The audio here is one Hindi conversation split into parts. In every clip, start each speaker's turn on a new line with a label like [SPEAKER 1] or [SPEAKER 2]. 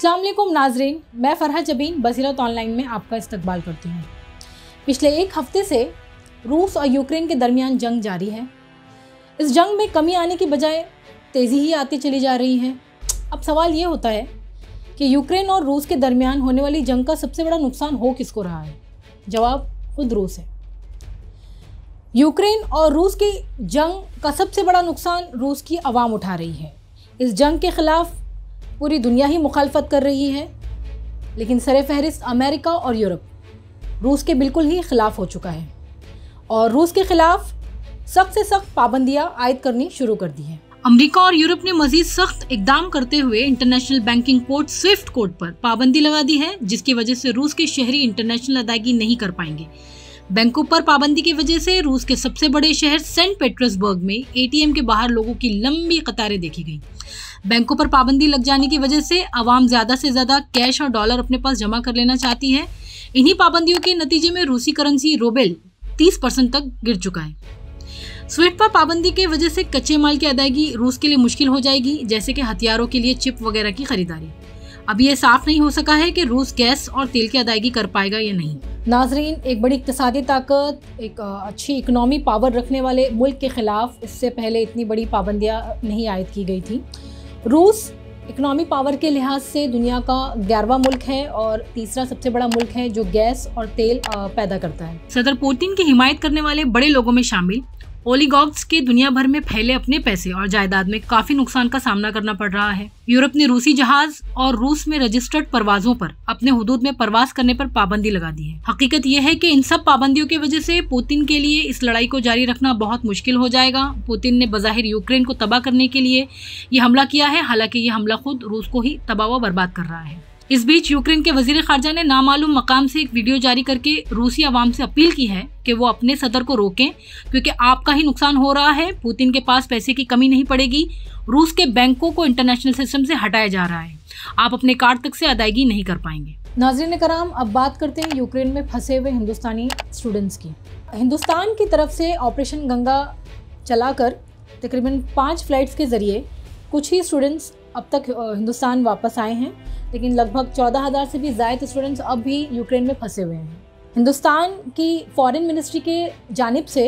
[SPEAKER 1] अस्सलाम वालेकुम नाजरीन, मैं फरहा जबीन बसीरत ऑनलाइन में आपका इस्तकबाल करती हूँ। पिछले एक हफ्ते से रूस और यूक्रेन के दरमियान जंग जारी है। इस जंग में कमी आने की बजाय तेज़ी ही आती चली जा रही है। अब सवाल ये होता है कि यूक्रेन और रूस के दरमियान होने वाली जंग का सबसे बड़ा नुकसान हो किसको रहा है? जवाब खुद रूस है। यूक्रेन और रूस की जंग का सबसे बड़ा नुकसान रूस की आवाम उठा रही है। इस जंग के ख़िलाफ़ पूरी दुनिया ही मुखालफत कर रही है, लेकिन सरे फहरिस्त अमेरिका और यूरोप रूस के बिल्कुल ही ख़िलाफ़ हो चुका है और रूस के ख़िलाफ़ सख्त से सख्त पाबंदियाँ आयद करनी शुरू कर दी हैं। अमेरिका और यूरोप ने मजीद सख्त इकदाम करते हुए international banking code Swift code पर पाबंदी लगा दी है, जिसकी वजह से रूस के शहरी इंटरनेशनल अदायगी नहीं कर पाएंगे। बैंकों पर पाबंदी की वजह से रूस के सबसे बड़े शहर सेंट पीटर्सबर्ग में एटीएम के बाहर लोगों की लंबी कतारें देखी गई। बैंकों पर पाबंदी लग जाने की वजह से आवाम ज़्यादा से ज़्यादा कैश और डॉलर अपने पास जमा कर लेना चाहती है। इन्हीं पाबंदियों के नतीजे में रूसी करेंसी रूबल 30% तक गिर चुका है। स्विफ्ट पर पाबंदी की वजह से कच्चे माल की अदायगी रूस के लिए मुश्किल हो जाएगी, जैसे कि हथियारों के लिए चिप वगैरह की खरीदारी। अभी ये साफ नहीं हो सका है कि रूस गैस और तेल की अदायगी कर पाएगा या नहीं। नाजरीन, एक बड़ी इक्तिसादी ताकत, एक अच्छी इकनॉमी पावर रखने वाले मुल्क के खिलाफ इससे पहले इतनी बड़ी पाबंदियां नहीं आयद की गई थी। रूस इकनॉमी पावर के लिहाज से दुनिया का 11वां मुल्क है और तीसरा सबसे बड़ा मुल्क है जो गैस और तेल पैदा करता है। सदर पुतिन की हिमायत करने वाले बड़े लोगों में शामिल ओलिगार्क्स के दुनिया भर में फैले अपने पैसे और जायदाद में काफी नुकसान का सामना करना पड़ रहा है। यूरोप ने रूसी जहाज और रूस में रजिस्टर्ड परवाजों पर अपने हुदूद में परवाज करने पर पाबंदी लगा दी है। हकीकत यह है कि इन सब पाबंदियों की वजह से पुतिन के लिए इस लड़ाई को जारी रखना बहुत मुश्किल हो जाएगा। पुतिन ने बज़ाहिर यूक्रेन को तबाह करने के लिए ये हमला किया है, हालांकि ये हमला खुद रूस को ही तबाह व बर्बाद कर रहा है। इस बीच यूक्रेन के वजीर खारजा ने नामालूम मकाम से एक वीडियो जारी करके रूसी आवाम से अपील की है कि वो अपने सदर को रोकें, क्योंकि आपका ही नुकसान हो रहा है। पुतिन के पास पैसे की कमी नहीं पड़ेगी। रूस के बैंकों को इंटरनेशनल सिस्टम से हटाया जा रहा है। आप अपने कार्ड तक से अदायगी नहीं कर पाएंगे। नाज़रीन कराम, अब बात करते हैं यूक्रेन में फंसे हुए हिंदुस्तानी स्टूडेंट्स की। हिंदुस्तान की तरफ से ऑपरेशन गंगा चलाकर तकरीबन 5 फ्लाइट्स के जरिए कुछ ही स्टूडेंट्स अब तक हिंदुस्तान वापस आए हैं, लेकिन लगभग 14,000 से भी ज़्यादा स्टूडेंट्स अब भी यूक्रेन में फंसे हुए हैं। हिंदुस्तान की फॉरेन मिनिस्ट्री के जानिब से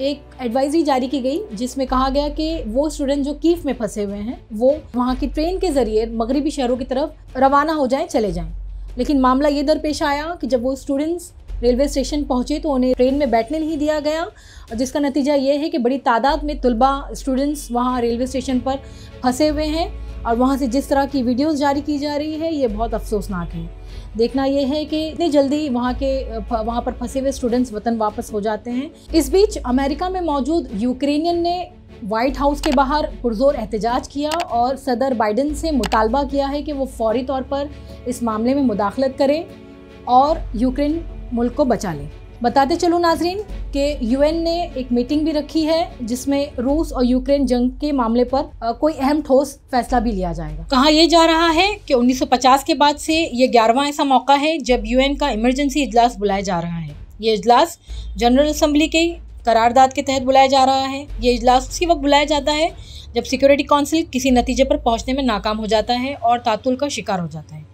[SPEAKER 1] एक एडवाइजरी जारी की गई, जिसमें कहा गया कि वो स्टूडेंट जो कीव में फंसे हुए हैं वो वहाँ की ट्रेन के ज़रिए मगरिबी शहरों की तरफ रवाना हो जाएं, चले जाएं। लेकिन मामला ये दरपेश आया कि जब वो स्टूडेंट्स रेलवे स्टेशन पहुँचे तो उन्हें ट्रेन में बैठने नहीं दिया गया, और जिसका नतीजा ये है कि बड़ी तादाद में तुलबा स्टूडेंट्स वहाँ रेलवे स्टेशन पर फंसे हुए हैं। और वहाँ से जिस तरह की वीडियोस जारी की जा रही है, ये बहुत अफसोसनाक है। देखना यह है कि इतनी जल्दी वहाँ पर फंसे हुए स्टूडेंट्स वतन वापस हो जाते हैं। इस बीच अमेरिका में मौजूद यूक्रेनियन ने व्हाइट हाउस के बाहर पुरजोर एहतजाज किया और सदर बाइडन से मुतालबा किया है कि वो फौरी तौर पर इस मामले में मुदाखलत करें और यूक्रेन मुल्क को बचा लें। बताते चलूँ नाजरीन कि यूएन ने एक मीटिंग भी रखी है, जिसमें रूस और यूक्रेन जंग के मामले पर कोई अहम ठोस फैसला भी लिया जाएगा। कहा यह जा रहा है कि 1950 के बाद से ये 11वां ऐसा मौका है जब यूएन का इमरजेंसी इजलास बुलाया जा रहा है। ये इजलास जनरल असम्बली के करारदाद के तहत बुलाया जा रहा है। ये इजलास उसी वक्त बुलाया जाता है जब सिक्योरिटी काउंसिल किसी नतीजे पर पहुँचने में नाकाम हो जाता है और तातुल का शिकार हो जाता है।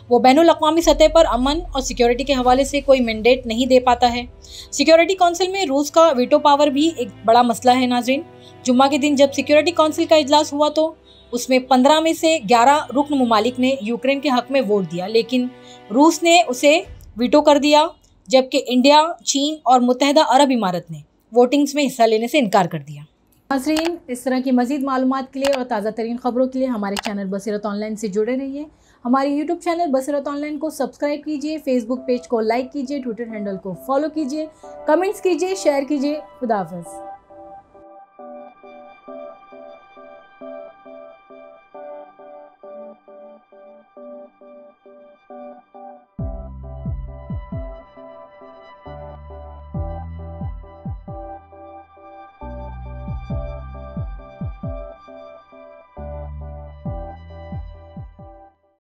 [SPEAKER 1] वो बैनुल अक़वामी सतह पर अमन और सिक्योरिटी के हवाले से कोई मैंडेट नहीं दे पाता है। सिक्योरिटी काउंसिल में रूस का वीटो पावर भी एक बड़ा मसला है। नाज़रीन, जुम्मा के दिन जब सिक्योरिटी काउंसिल का इजलास हुआ तो उसमें 15 में से 11 रुकन मुमालिक ने यूक्रेन के हक में वोट दिया, लेकिन रूस ने उसे वीटो कर दिया, जबकि इंडिया, चीन और मुत्तहदा अरब इमारत ने वोटिंग्स में हिस्सा लेने से इनकार कर दिया। नाज़रीन, इस तरह की मज़ीद मालूमात के लिए और ताज़ा तरीन ख़बरों के लिए हमारे चैनल बसीरत ऑनलाइन से जुड़े रहिए। हमारे यूट्यूब चैनल बसीरत ऑनलाइन को सब्सक्राइब कीजिए, फेसबुक पेज को लाइक कीजिए, ट्विटर हैंडल को फॉलो कीजिए, कमेंट्स कीजिए, शेयर कीजिए। खुदा हाफ़िज़।